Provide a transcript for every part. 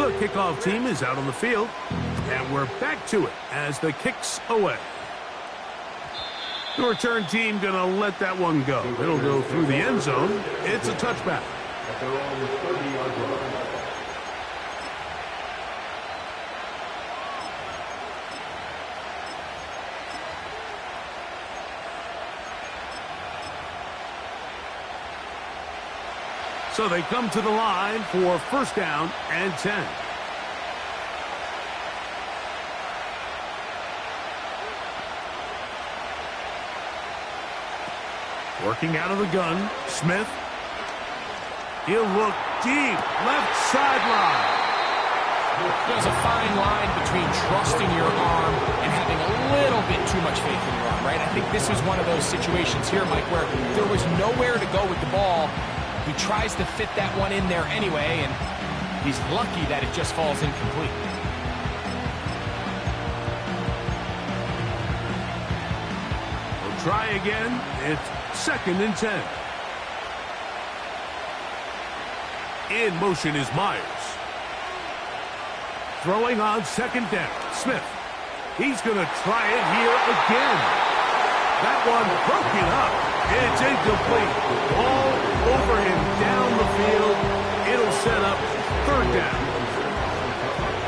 The kickoff team is out on the field, and we're back to it as the kick's away. The return team going to let that one go. It'll go through the end zone. It's a touchback. So they come to the line for first down and 10. Working out of the gun, Smith. He'll look deep, left sideline. There's a fine line between trusting your arm and having a little bit too much faith in your arm, right? I think this is one of those situations here, Mike, where there was nowhere to go with the ball. He tries to fit that one in there anyway, and he's lucky that it just falls incomplete. We'll try again. It's second and 10. In motion is Myers. Throwing on second down, Smith. He's going to try it here again. That one broken up. It's incomplete. All over him down the field. It'll set up third down.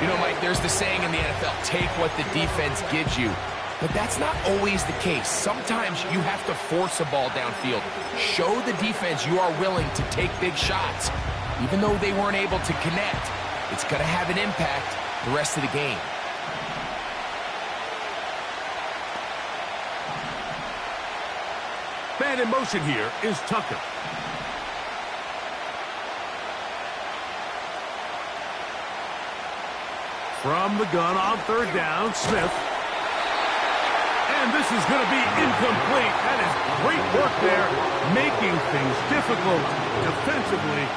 You know, Mike, there's the saying in the NFL, take what the defense gives you. But that's not always the case. Sometimes you have to force a ball downfield. Show the defense you are willing to take big shots. Even though they weren't able to connect, it's going to have an impact the rest of the game. Man in motion here is Tucker. From the gun on third down, Smith. And this is going to be incomplete. That is great work there, making things difficult defensively.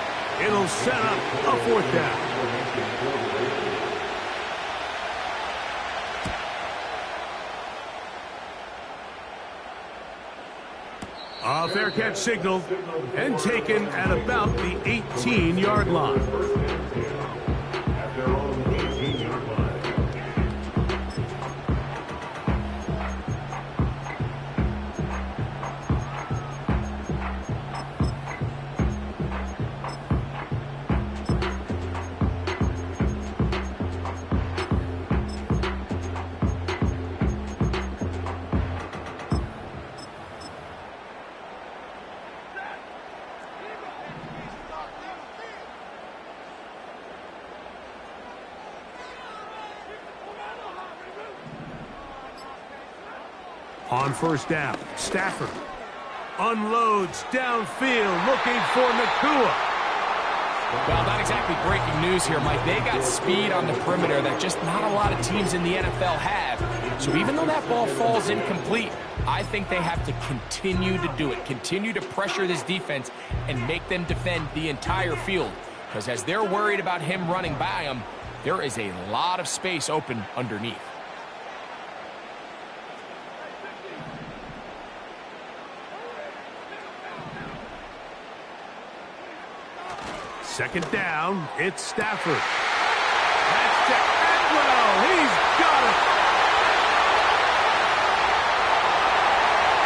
It'll set up a fourth down. A fair catch signaled and taken at about the 18-yard line. On first down, Stafford unloads downfield looking for Nakua. Well, not exactly breaking news here, Mike. They got speed on the perimeter that just not a lot of teams in the NFL have. So even though that ball falls incomplete, I think they have to continue to do it. Continue to pressure this defense and make them defend the entire field. Because as they're worried about him running by them, there is a lot of space open underneath. Second down, it's Stafford. That's to Atwell. He's got it.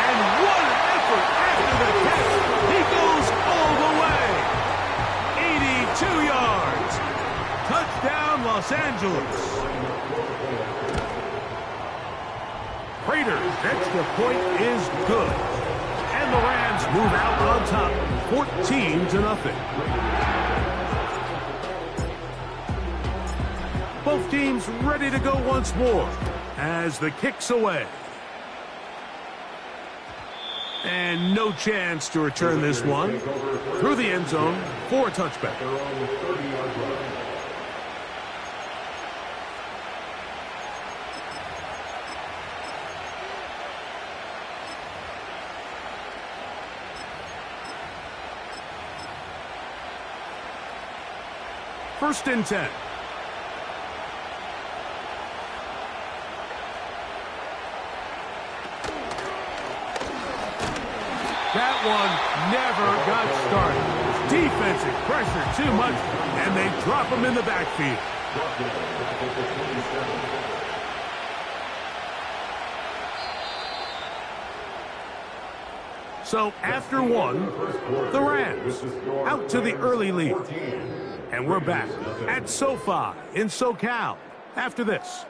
And what an effort after the catch. He goes all the way. 82 yards. Touchdown, Los Angeles. Raiders' extra point is good. And the Rams move out on top, 14-0. Both teams ready to go once more as the kick's away. And no chance to return this one through the end zone for a touchback. First and 10. That one never got started. Defensive pressure too much, and they drop him in the backfield. So after one, the Rams out to the early lead. And we're back at SoFi in SoCal after this.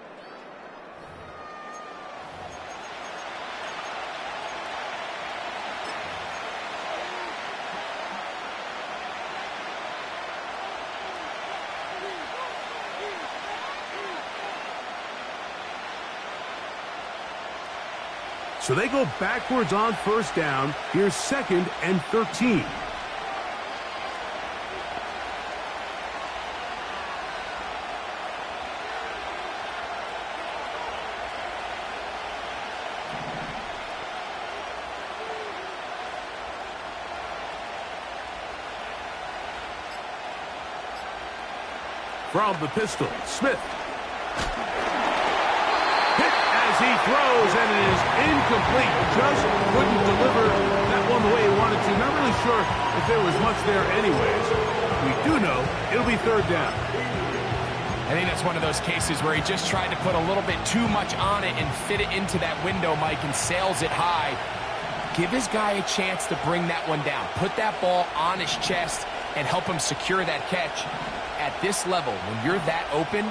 So they go backwards on first down. Here's 2nd and 13. From the pistol, Smith. He throws, and it is incomplete. Just couldn't deliver that one the way he wanted to. Not really sure if there was much there anyways. We do know it'll be 3rd down. I think that's one of those cases where he just tried to put a little bit too much on it and fit it into that window, Mike, and sails it high. Give his guy a chance to bring that one down. Put that ball on his chest and help him secure that catch. At this level, when you're that open,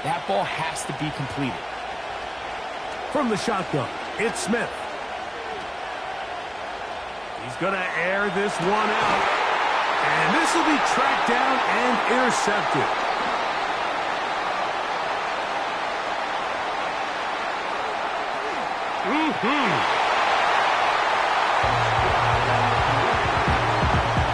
that ball has to be completed. From the shotgun, it's Smith. He's going to air this one out. And this will be tracked down and intercepted.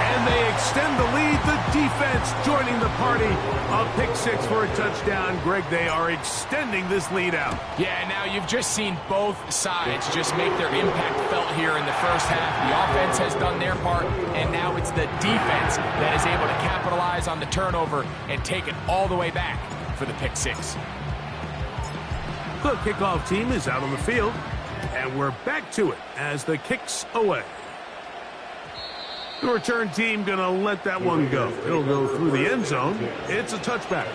And they extend the lead. The defense joining the party. A pick 6 for a touchdown. Greg, they are extending this lead out. Yeah, now you've just seen both sides just make their impact felt here in the first half. The offense has done their part, and now it's the defense that is able to capitalize on the turnover and take it all the way back for the pick 6. The kickoff team is out on the field, and we're back to it as the kick's away. The return team going to let that one go. It'll go through the end zone. It's a touchback.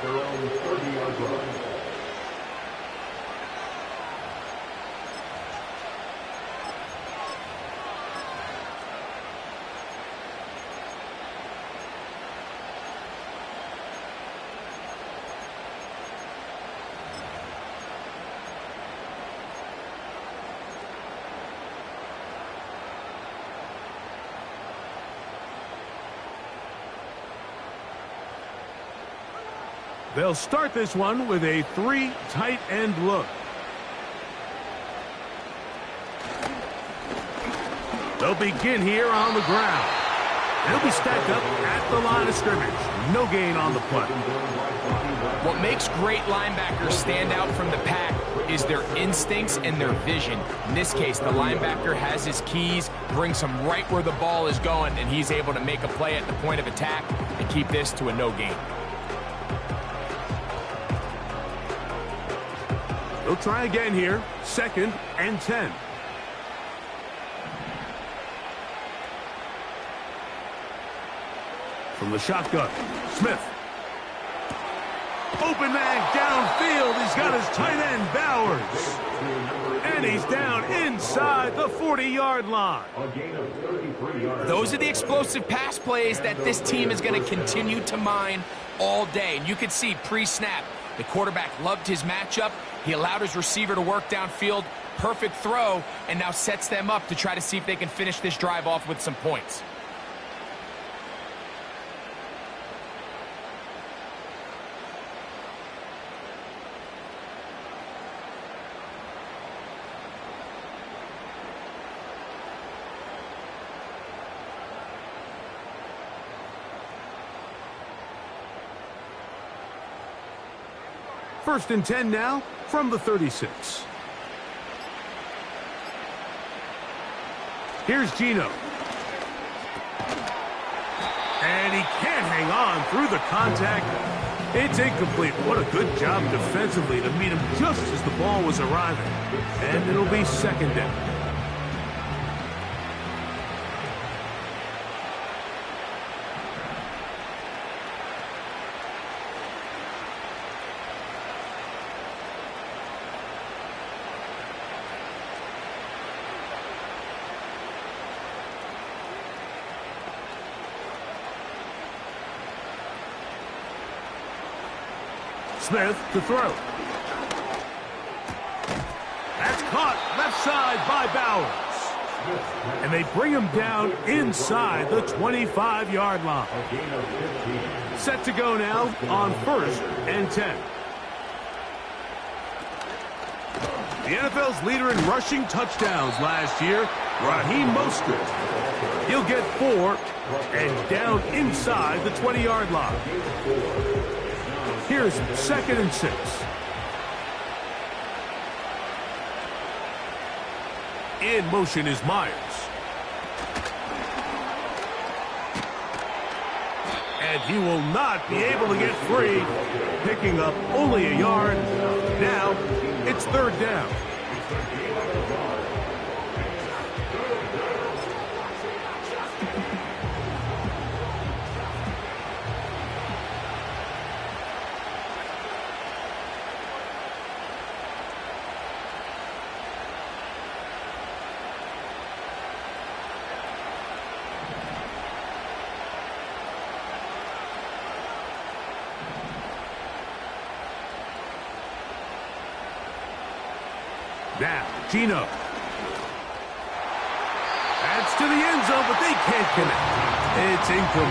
They'll start this one with a 3 tight end look. They'll begin here on the ground. They'll be stacked up at the line of scrimmage. No gain on the punt. What makes great linebackers stand out from the pack is their instincts and their vision. In this case, the linebacker has his keys, brings him right where the ball is going, and he's able to make a play at the point of attack and keep this to a no gain. They'll try again here. 2nd and 10. From the shotgun, Smith. Open man downfield. He's got his tight end, Bowers. And he's down inside the 40-yard line. Those are the explosive pass plays that this team is going to continue to mine all day. And you can see pre-snap, the quarterback loved his matchup. He allowed his receiver to work downfield. Perfect throw, and now sets them up to try to see if they can finish this drive off with some points. First and 10 now from the 36. Here's Gino. And he can't hang on through the contact. It's incomplete. What a good job defensively to meet him just as the ball was arriving. And it'll be 2nd down. Smith to throw. That's caught left side by Bowers. And they bring him down inside the 25-yard line. Set to go now on 1st and 10. The NFL's leader in rushing touchdowns last year, Raheem Mostert. He'll get 4 and down inside the 20-yard line. Here's 2nd and 6. In motion is Myers. And he will not be able to get free, picking up only a yard. Now it's 3rd down. Now, Gino. That's to the end zone, but they can't connect. It's incomplete.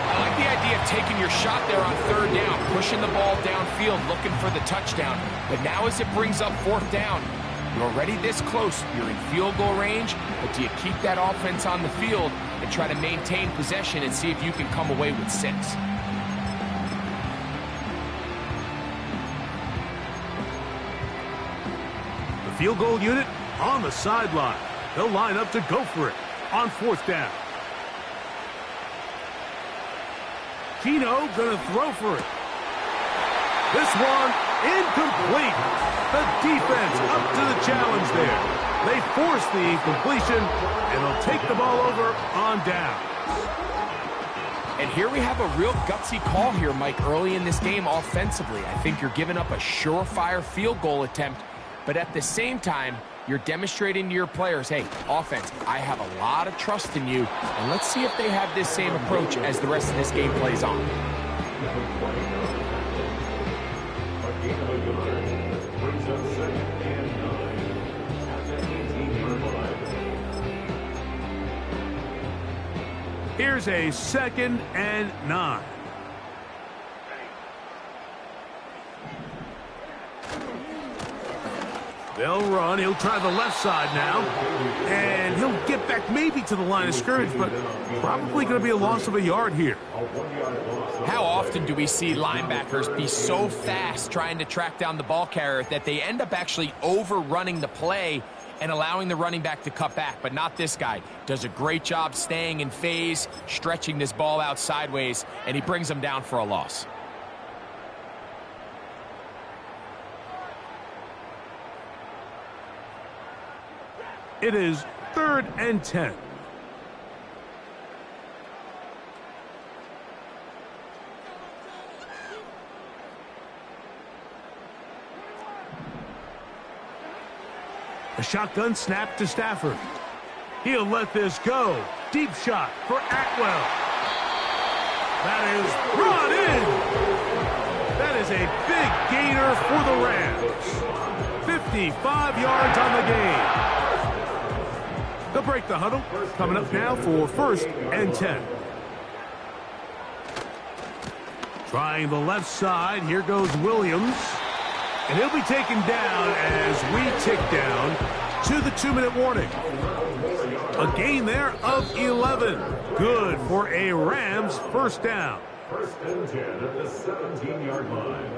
I like the idea of taking your shot there on 3rd down, pushing the ball downfield, looking for the touchdown. But now as it brings up 4th down, you're already this close. You're in field goal range, but do you keep that offense on the field and try to maintain possession and see if you can come away with 6? Field goal unit on the sideline. They'll line up to go for it on 4th down. Gino gonna throw for it. This one incomplete. The defense up to the challenge there. They force the incompletion, and they'll take the ball over on down. And here we have a real gutsy call here, Mike, early in this game offensively. I think you're giving up a surefire field goal attempt, but at the same time, you're demonstrating to your players, hey, offense, I have a lot of trust in you, and let's see if they have this same approach as the rest of this game plays on. Here's a 2nd and 9. They'll run. He'll try the left side now. And he'll get back maybe to the line of scrimmage, but probably going to be a loss of a yard here. How often do we see linebackers be so fast trying to track down the ball carrier that they end up actually overrunning the play and allowing the running back to cut back? But not this guy. Does a great job staying in phase, stretching this ball out sideways, and he brings them down for a loss. It is 3rd and 10. A shotgun snap to Stafford. He'll let this go. Deep shot for Atwell. That is brought in. That is a big gainer for the Rams. 55 yards on the game. They'll break the huddle. Coming up now for 1st and 10. Trying the left side. Here goes Williams. And he'll be taken down as we tick down to the 2-minute warning. A gain there of 11. Good for a Rams 1st down. 1st and 10 at the 17-yard line.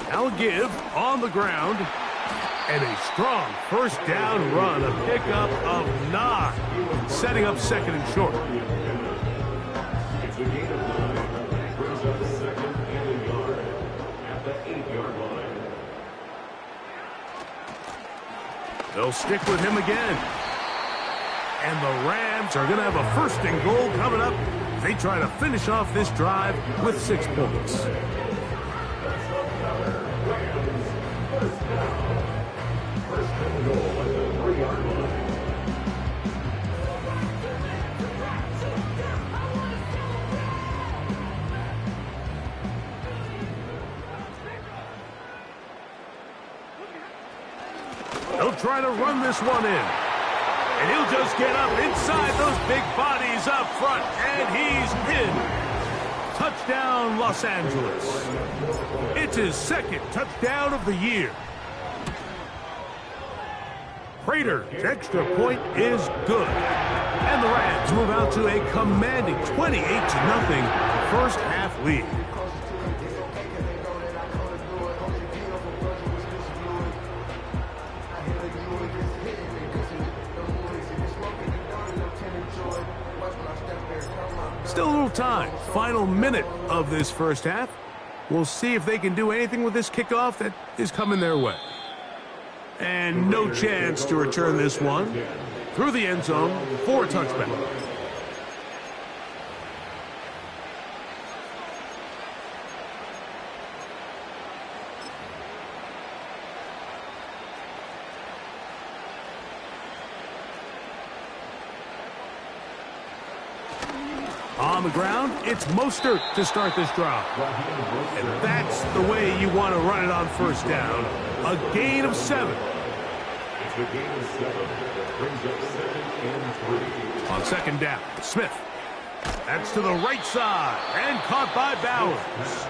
Now a give on the ground. And a strong 1st down run. A pickup of 9. Setting up 2nd and short. It's a gain of 9. Brings up 2nd and a yard at the 8-yard line. They'll stick with him again. And the Rams are going to have a 1st and goal coming up They try to finish off this drive with 6 points. He'll try to run this one in. And he'll just get up inside those big bodies up front. And he's in. Touchdown, Los Angeles. It's his 2nd touchdown of the year. Prater's extra point is good. And the Rams move out to a commanding 28-0 first half lead. Still a little time. Final minute of this first half. We'll see if they can do anything with this kickoff that is coming their way. And no chance to return this one through the end zone for a touchback. On the ground, it's Mostert to start this drive. And that's the way you want to run it on first down. A gain of 7. It's a gain of 7. Brings up 2nd and 3. On second down, Smith. That's to the right side and caught by Bowers.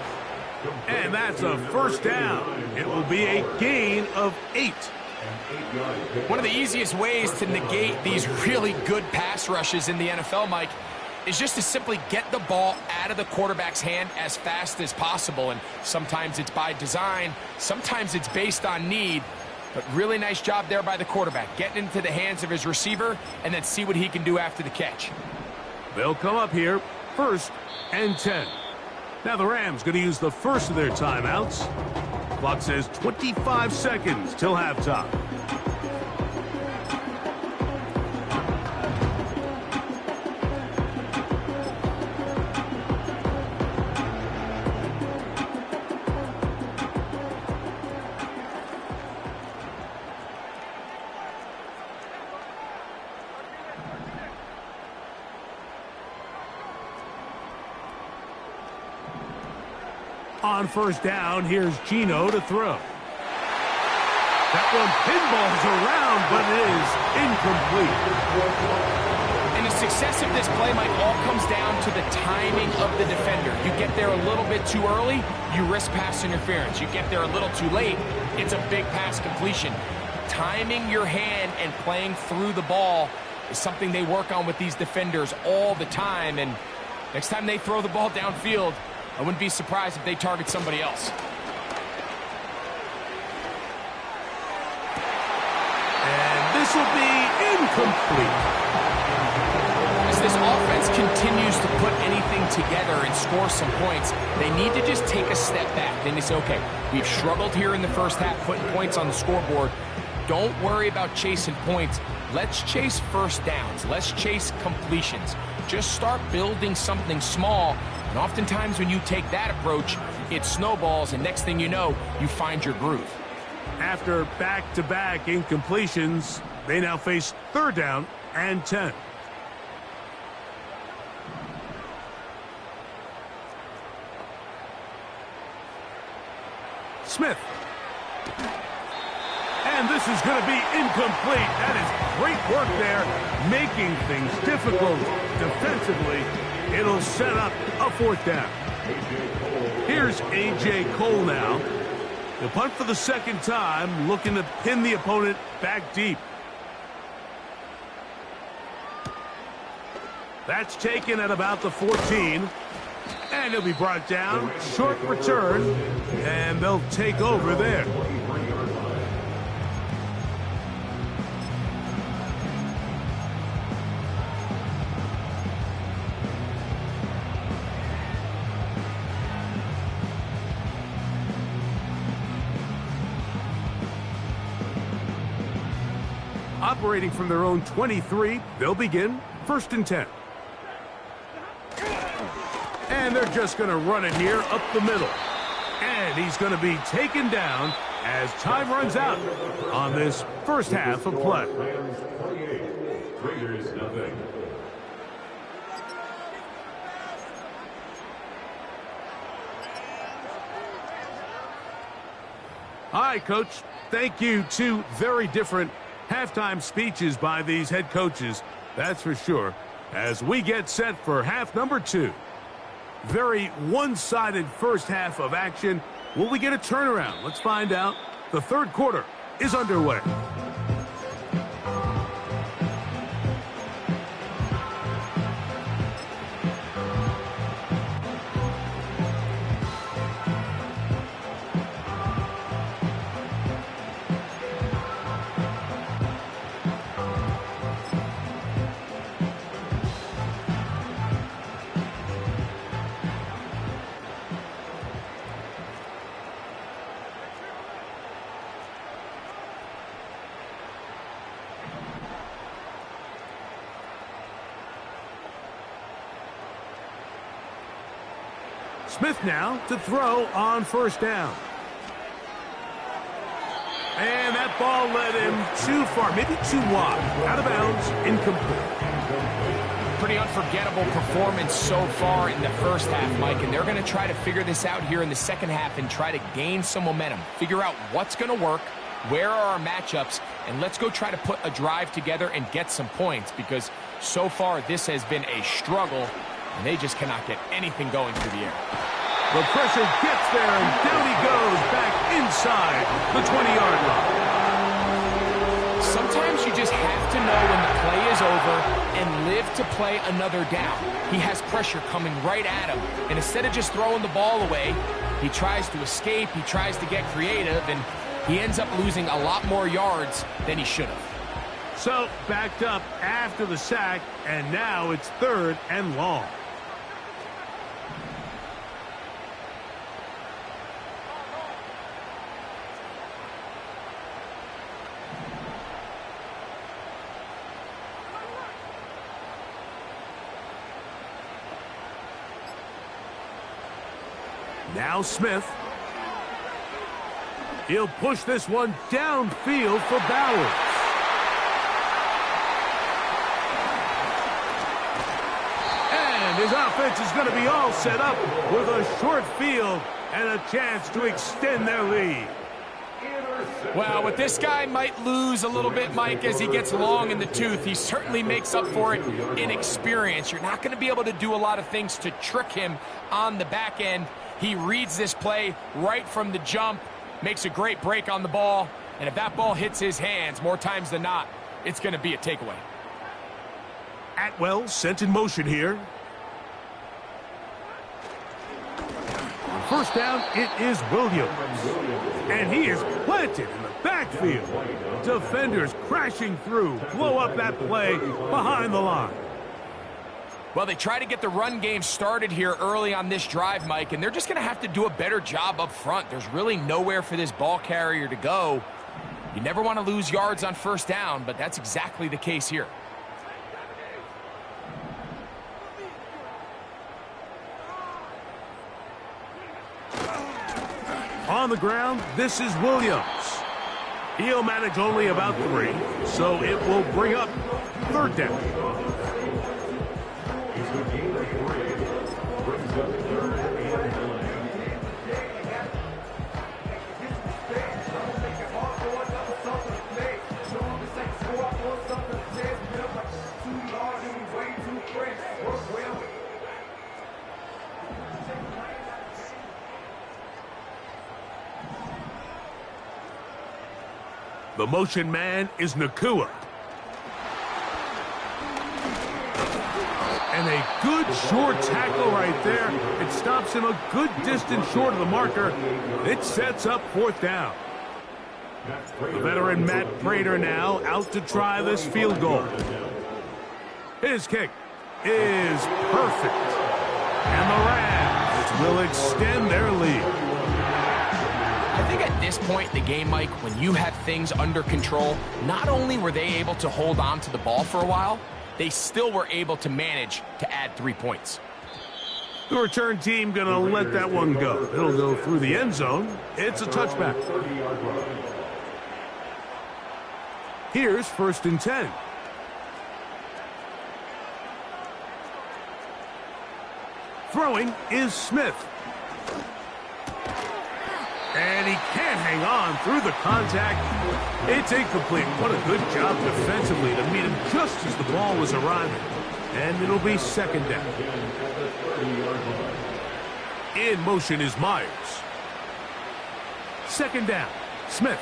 And that's a first down. It will be a gain of 8. One of the easiest ways to negate these really good pass rushes in the NFL, Mike, is just to simply get the ball out of the quarterback's hand as fast as possible. And sometimes it's by design, sometimes it's based on need. But really nice job there by the quarterback, getting into the hands of his receiver and then see what he can do after the catch. They'll come up here, 1st and 10. Now the Rams going to use the first of their timeouts. Clock says 25 seconds till halftime. On first down, here's Gino to throw. That one pinballs around, but it is incomplete. And the success of this play, Mike, all comes down to the timing of the defender. You get there a little bit too early, you risk pass interference. You get there a little too late, it's a big pass completion. Timing your hand and playing through the ball is something they work on with these defenders all the time. And next time they throw the ball downfield, I wouldn't be surprised if they target somebody else. And this will be incomplete. As this offense continues to put anything together and score some points, they need to just take a step back. Then they say, okay, we've struggled here in the first half, putting points on the scoreboard. Don't worry about chasing points. Let's chase first downs. Let's chase completions. Just start building something small. And oftentimes when you take that approach, it snowballs, and next thing you know, you find your groove. After back-to-back incompletions, they now face 3rd down and 10. Smith. And this is going to be incomplete. That is great work there, making things difficult defensively. It'll set up a 4th down. Here's A.J. Cole now. The punt for the 2nd time, looking to pin the opponent back deep. That's taken at about the 14. And he'll be brought down. Short return. And they'll take over there. Operating from their own 23, they'll begin 1st and 10. And they're just going to run it here up the middle. And he's going to be taken down as time runs out on this first half of play. Rams 28, Raiders nothing. All right, Coach. Thank you. Two very different halftime speeches by these head coaches, that's for sure, as we get set for half number 2. Very one-sided first half of action. Will we get a turnaround? Let's find out. The third quarter is underway. Smith now to throw on first down. And that ball led him too far, maybe too wide. Out of bounds, incomplete. Pretty unforgettable performance so far in the first half, Mike, and they're going to try to figure this out here in the second half and try to gain some momentum. Figure out what's going to work, where are our matchups, and let's go try to put a drive together and get some points, because so far this has been a struggle, and they just cannot get anything going through the air. The pressure gets there, and down he goes back inside the 20-yard line. Sometimes you just have to know when the play is over and live to play another down. He has pressure coming right at him, and instead of just throwing the ball away, he tries to escape, he tries to get creative, and he ends up losing a lot more yards than he should have. So, backed up after the sack, and now it's 3rd and long. Now Smith. He'll push this one downfield for Bowers. And his offense is going to be all set up with a short field and a chance to extend their lead. Well, what this guy might lose a little bit, Mike, as he gets long in the tooth, he certainly makes up for it in experience. You're not going to be able to do a lot of things to trick him on the back end. He reads this play right from the jump, makes a great break on the ball, and if that ball hits his hands more times than not, it's going to be a takeaway. Atwell sent in motion here. On first down, it is Williams. And he is planted in the backfield. Defenders crashing through, blow up that play behind the line. Well, they try to get the run game started here early on this drive, Mike, and they're just going to have to do a better job up front. There's really nowhere for this ball carrier to go. You never want to lose yards on first down, but that's exactly the case here. On the ground, this is Williams. He'll manage only about 3, so it will bring up 3rd down. The motion man is Nakua. And a good short tackle right there. It stops him a good distance short of the marker. It sets up 4th down. The veteran Matt Prater now out to try this field goal. His kick is perfect. And the Rams will extend their lead. I think at this point in the game, Mike, when you have things under control, not only were they able to hold on to the ball for a while, they still were able to manage to add 3 points. The return team going to let that one go. It'll go through the end zone. It's a touchback. Here's 1st and 10. Throwing is Smith. And he can't hang on through the contact. It's incomplete. What a good job defensively to meet him just as the ball was arriving. And it'll be 2nd down. In motion is Myers. 2nd down, Smith.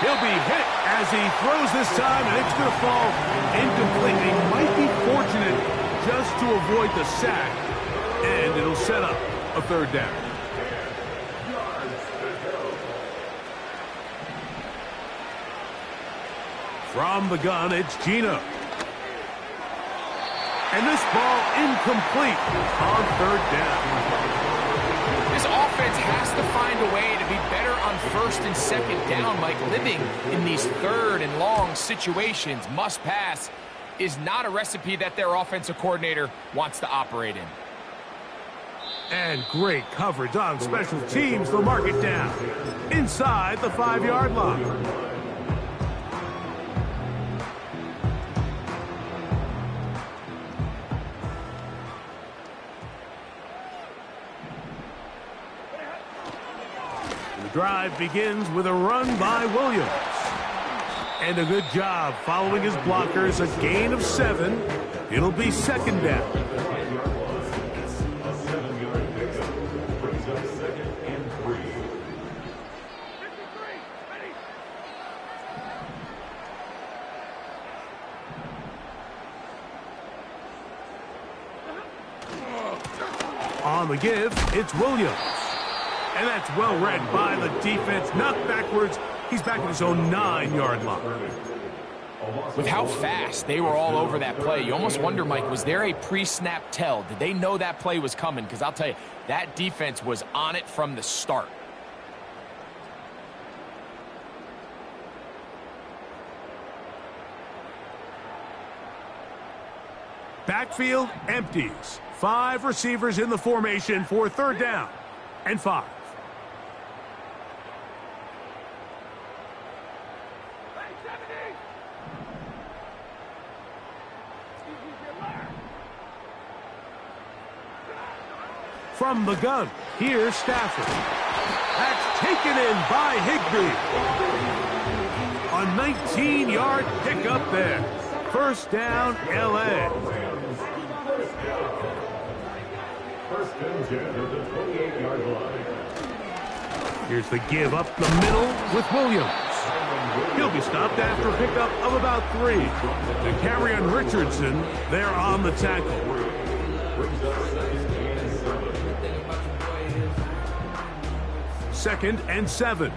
He'll be hit as he throws this time, and it's going to fall incomplete. He might be fortunate just to avoid the sack, and it'll set up a 3rd down. From the gun, it's Gino. And this ball incomplete on 3rd down. This offense has to find a way to be better on 1st and 2nd down, Mike. Living in these 3rd and long situations, must pass, is not a recipe that their offensive coordinator wants to operate in. And great coverage on special teams. They'll mark it down inside the 5-yard line. The drive begins with a run by Williams. And a good job following his blockers. A gain of 7. It'll be 2nd down. A 7-yard pickup brings up 2nd and 3. On the give, it's Williams. And that's well read by the defense. Knocked backwards. He's back at his own 9-yard line. With how fast they were all over that play, you almost wonder, Mike, was there a pre-snap tell? Did they know that play was coming? Because I'll tell you, that defense was on it from the start. Backfield empties. 5 receivers in the formation for 3rd down and 5. From the gun, here's Stafford. That's taken in by Higbee. A 19-yard pickup there. 1st down, L.A. 1st and 10 at the 28-yard line. Here's the give up the middle with Williams. He'll be stopped after a pickup of about 3. The carry on Richardson, there on the tackle. Brings up 2nd and 7. 2nd and 7.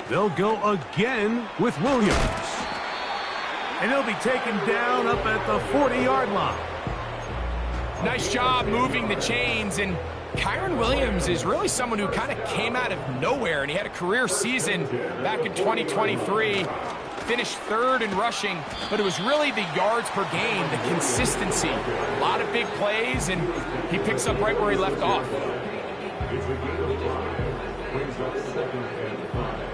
They'll go again with Williams. And he'll be taken down up at the 40-yard line. Nice job moving the chains, and Kyron Williams is really someone who kind of came out of nowhere, and he had a career season back in 2023. Finished 3rd in rushing, but it was really the yards per game, the consistency. A lot of big plays, and he picks up right where he left off. It's a gain of 5. Brings up 2nd and 5.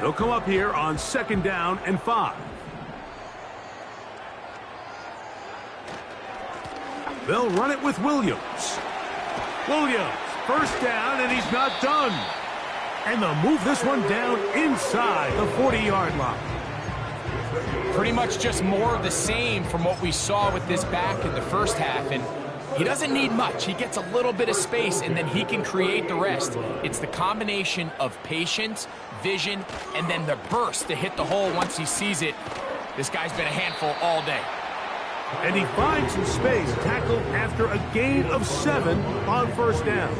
They'll come up here on 2nd down and 5. They'll run it with Williams. Williams, 1st down, and he's not done. And they'll move this one down inside the 40-yard line. Pretty much just more of the same from what we saw with this back in the 1st half. And he doesn't need much. He gets a little bit of space, and then he can create the rest. It's the combination of patience, vision, and then the burst to hit the hole once he sees it. This guy's been a handful all day. And he finds some space, tackled after a gain of 7 on 1st down.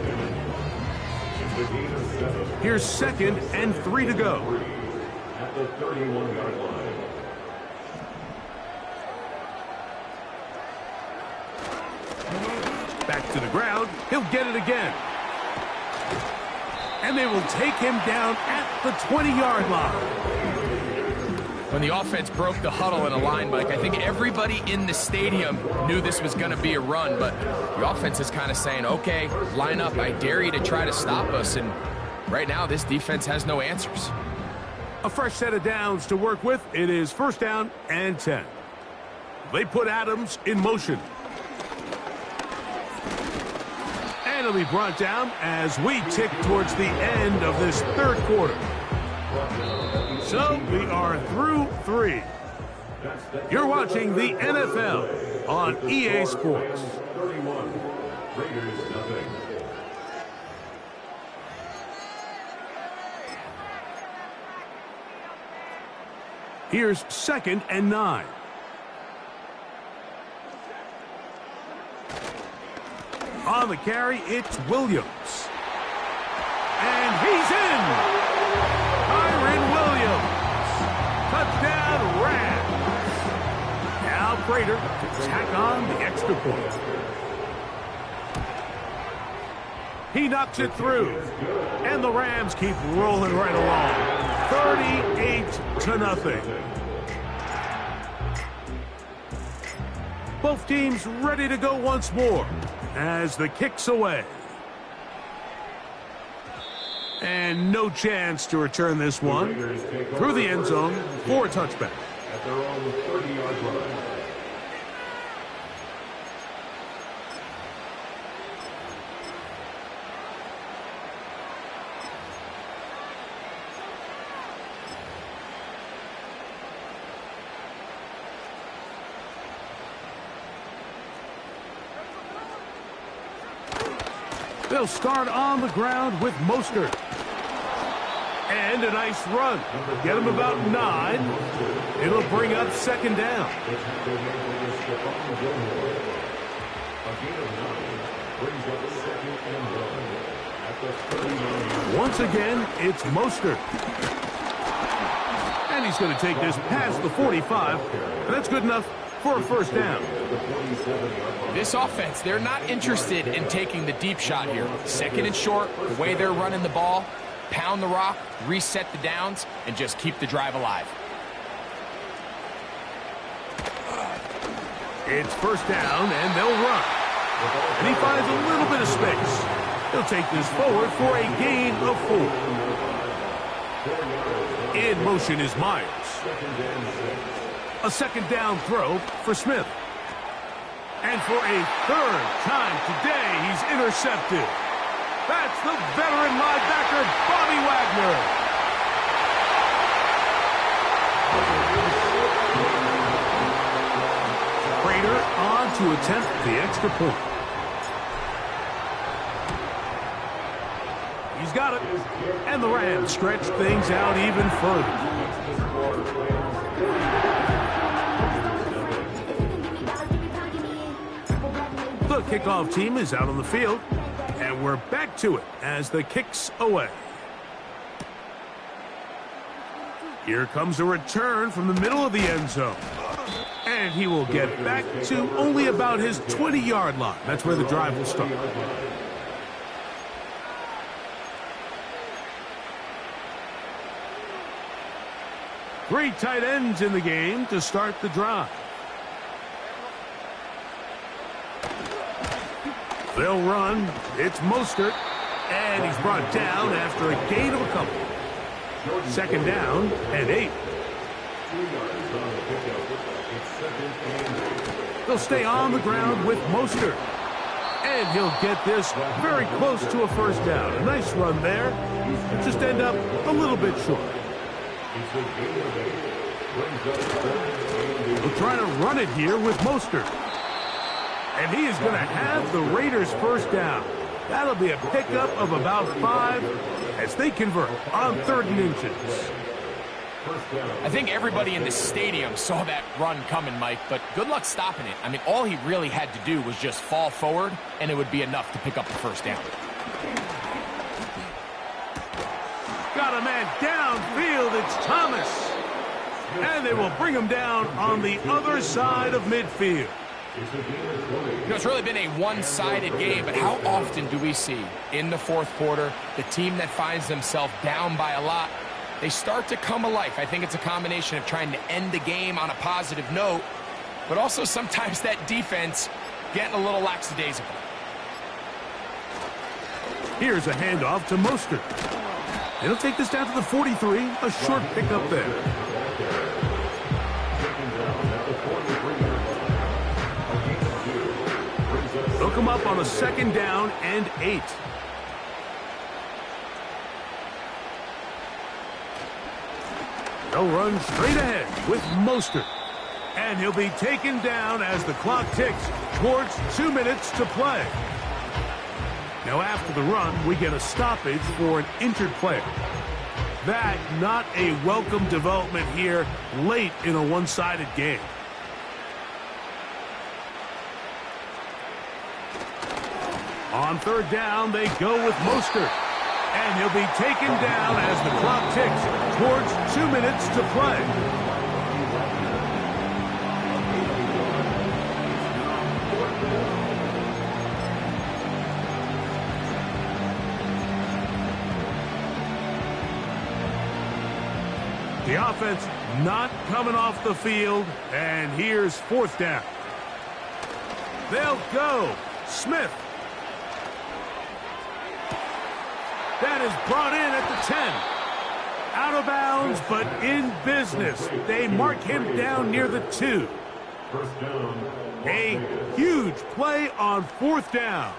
Here's 2nd and 3 to go. At the 31-yard line. Back to the ground. He'll get it again. And they will take him down at the 20-yard line. When the offense broke the huddle in a line, Mike, I think everybody in the stadium knew this was going to be a run, but the offense is kind of saying, okay, line up, I dare you to try to stop us, and right now this defense has no answers. A fresh set of downs to work with. It is 1st down and 10. They put Adams in motion. And it'll be brought down as we tick towards the end of this 3rd quarter. So we are through 3. You're watching the NFL on EA Sports. 31. Raiders nothing. Here's 2nd and 9. On the carry, it's Williams. And he's in! Kyron Williams. Touchdown, Rams. Now Prater to tack on the extra point. He knocks it through. And the Rams keep rolling right along. 38-0. Both teams ready to go once more as the kick's away. And no chance to return this one through the end zone for a touchback. At their own 30-yard line. They'll start on the ground with Mostert. And a nice run. Get him about 9. It'll bring up 2nd down. Once again, it's Mostert. And he's going to take this past the 45. And that's good enough for a 1st down. This offense, they're not interested in taking the deep shot here. 2nd and short, the way they're running the ball, pound the rock, reset the downs, and just keep the drive alive. It's 1st down, and they'll run. And he finds a little bit of space. He'll take this forward for a gain of 4. In motion is Myers. A 2nd down throw for Smith. And for a 3rd time today, he's intercepted. That's the veteran linebacker, Bobby Wagner. Prater on to attempt the extra point. He's got it. And the Rams stretch things out even further. The kickoff team is out on the field, and we're back to it as the kick's away. Here comes a return from the middle of the end zone. And he will get back to only about his 20-yard line. That's where the drive will start. Three tight ends in the game to start the drive. They'll run. It's Mostert. And he's brought down after a gain of a couple. 2nd down and 8. They'll stay on the ground with Mostert. And he'll get this very close to a 1st down. A nice run there. Just end up a little bit short. We'll try to run it here with Mostert. And he is going to have the Raiders' 1st down. That'll be a pickup of about 5 as they convert on 3rd and inches. I think everybody in the stadium saw that run coming, Mike, but good luck stopping it. I mean, all he really had to do was just fall forward, and it would be enough to pick up the 1st down. Got a man downfield. It's Thomas. And they will bring him down on the other side of midfield. It's a game of 20. You know, it's really been a one-sided game, but how often do we see in the fourth quarter the team that finds themselves down by a lot, they start to come alive? I think it's a combination of trying to end the game on a positive note, but also sometimes that defense getting a little lackadaisical. Here's a handoff to Mostert. He'll take this down to the 43. A short pickup there. They'll come up on a 2nd down and 8. They'll run straight ahead with Mostert. And he'll be taken down as the clock ticks towards 2 minutes to play. Now after the run, we get a stoppage for an injured player. That not a welcome development here late in a one-sided game. On 3rd down, they go with Mostert. And he'll be taken down as the clock ticks towards 2 minutes to play. The offense not coming off the field, and here's 4th down. They'll go. Smith. That is brought in at the 10. Out of bounds, but in business. They mark him down near the 2. First down. A huge play on 4th down.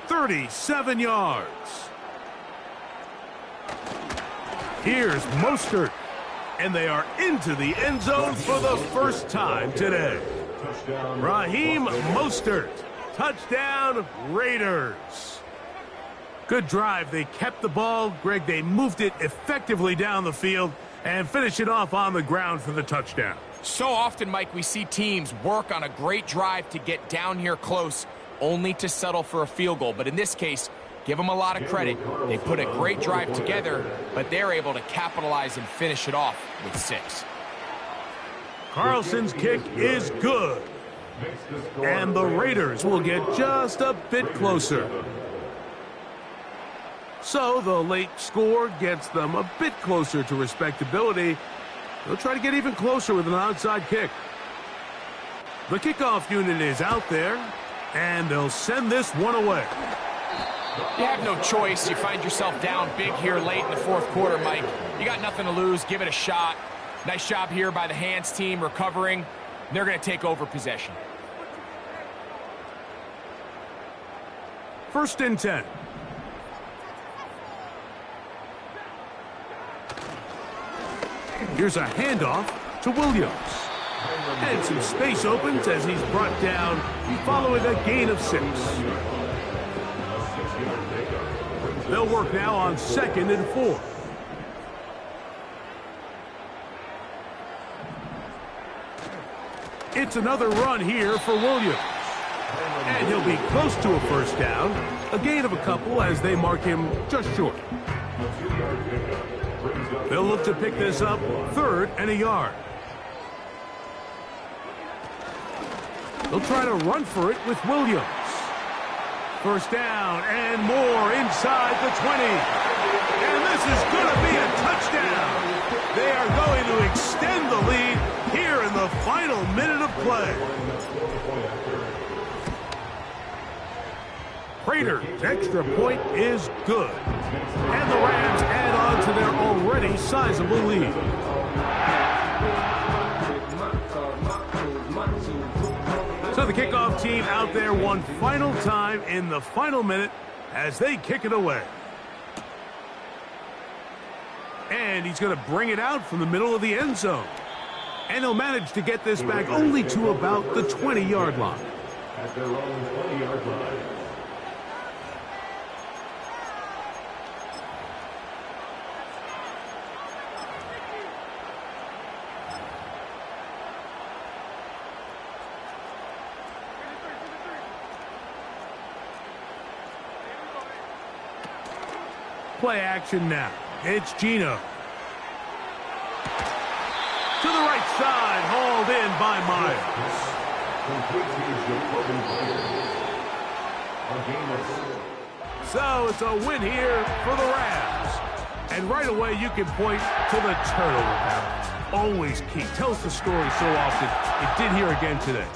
37 yards. Here's Mostert. And they are into the end zone for the first time today. Raheem Mostert. Touchdown, Raiders. Good drive. They kept the ball. Greg, they moved it effectively down the field and finished it off on the ground for the touchdown. So often, Mike, we see teams work on a great drive to get down here close, only to settle for a field goal. But in this case, give them a lot of credit. They put a great drive together, but they're able to capitalize and finish it off with 6. Carlson's kick is good. And the Raiders will get just a bit closer. So the late score gets them a bit closer to respectability. They'll try to get even closer with an onside kick. The kickoff unit is out there, and they'll send this one away. You have no choice. You find yourself down big here late in the fourth quarter, Mike. You got nothing to lose. Give it a shot. Nice job here by the hands team recovering. They're going to take over possession. 1st and 10. Here's a handoff to Williams. And some space opens as he's brought down following a gain of 6. They'll work now on 2nd and 4. It's another run here for Williams. And he'll be close to a first down. A gain of a couple as they mark him just short. They'll look to pick this up 3rd and a yard. They'll try to run for it with Williams. First down and more inside the 20. And this is going to be a touchdown. They are going to extend the lead here in the final minute of play. Raiders' extra point is good. And the Rams add on to their already sizable lead. So the kickoff team out there one final time in the final minute as they kick it away. And he's going to bring it out from the middle of the end zone. And he'll manage to get this back only to about the 20-yard line. At their own 20-yard line. Play action now. It's Gino. To the right side, hauled in by Myers. Which means the opposing players. A game of So it's a win here for the Rams. And right away you can point to the turnover battle. Always key. Tells the story so often. It did here again today.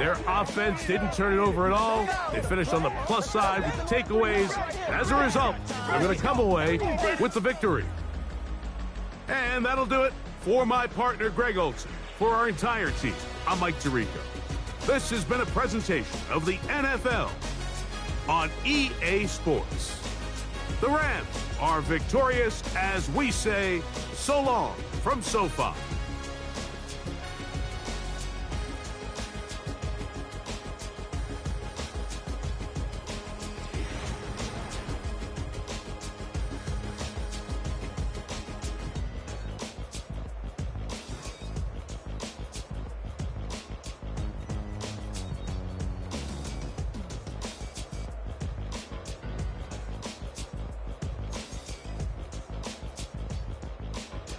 Their offense didn't turn it over at all. They finished on the plus side with the takeaways. As a result, they're going to come away with the victory. And that'll do it for my partner, Greg Olson. For our entire team, I'm Mike Tirico. This has been a presentation of the NFL on EA Sports. The Rams are victorious as we say so long from SoFi.